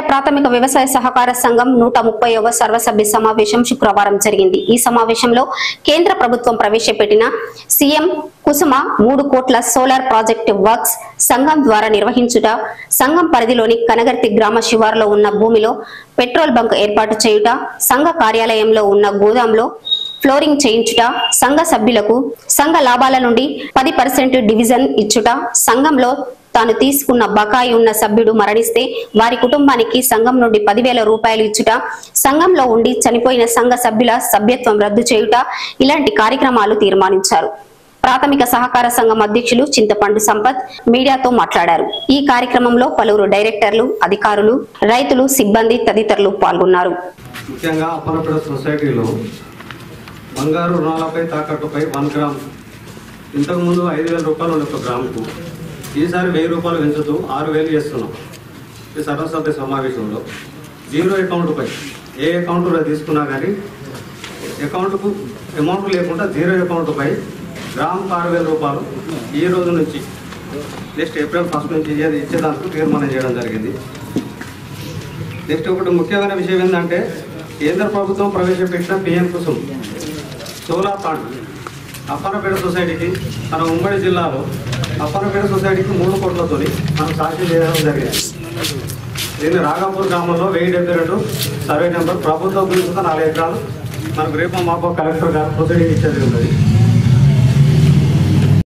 ప్రాథమిక వ్యవసాయ సహకార సంఘం 130వ సర్వసభ్య సమావేశం శుక్రవారం జరిగింది. ఈ సమావేశంలో కేంద్ర ప్రభుత్వం ప్రవేశపెట్టిన సీఎం కుసుమ 3 కోట్ల సోలార్ ప్రాజెక్టు వర్క్స్ సంఘం ద్వారా నిర్వహించుట, సంఘం పరిధిలోని కనగర్తి గ్రామ శివారులో ఉన్న భూమిలో పెట్రోల్ బంక్ ఏర్పాటు చేయుట, సంఘ కార్యాలయంలో ఉన్న గోదాంలో ఫ్లోరింగ్ చేయించుట, సంఘ సభ్యులకు సంఘ లాభాల నుండి 10% డివిజన్ ఇచ్చుట, సంఘంలో తాను తీసుకున్న బకాయి ఉన్న సభ్యుడు మరణిస్తే వారి కుటుంబానికి సంఘం నుండి 10,000 రూపాయలు ఇచ్చుట, సంఘంలో ఉండి చనిపోయిన సంఘ సభ్యుల సభ్యత్వం రద్దు చేయుట ఇలాంటి కార్యక్రమాలు తీర్మానించారు. ప్రాథమిక సహకార సంఘం అధ్యక్షులు చింతపండు సంపత్ మీడియాతో మాట్లాడారు. ఈ కార్యక్రమంలో పలువురు డైరెక్టర్లు, అధికారులు, రైతులు, సిబ్బంది తదితరులు పాల్గొన్నారు. ముఖ్యంగా అప్పలపేట సొసైటీలో బంగారు రుణాలపై తాకట్టుపై 1 గ్రామ్ ఇంతకుముందు 5,000 రూపాయలు ఉన్న ఒక గ్రాముకు ఈసారి 1,000 రూపాయలు పెంచుతూ 6,000 చేస్తున్నాం. ఈ సర్వసభ్య సమావేశంలో జీరో అకౌంట్పై ఏ అకౌంట్లో తీసుకున్నా కానీ అకౌంట్కు అమౌంట్ లేకుండా జీరో అకౌంట్పై గ్రాముకు 6,000 రూపాయలు ఈ రోజు నుంచి నెక్స్ట్ ఏప్రిల్ 1 నుంచి ఇచ్చేదానికి తీర్మానం చేయడం జరిగింది. నెక్స్ట్ ఒకటి ముఖ్యమైన విషయం ఏంటంటే కేంద్ర ప్రభుత్వం ప్రవేశపెట్టిన PM Kusum solar plant Appannapeta సొసైటీకి మన ఉమ్మడి జిల్లాలో అప్పన్నపేట సొసైటీకి 3 కోట్లతో మనం సాక్షి చేయడం జరిగింది. దీన్ని రాఘాపూర్ గ్రామంలో 1072 సర్వే నెంబర్ ప్రభుత్వం గురించి 4 ఎకరాలు మనకు రేపు మాపో కలెక్టర్ గారు ప్రొసీడింగ్ ఇచ్చేది ఉన్నది.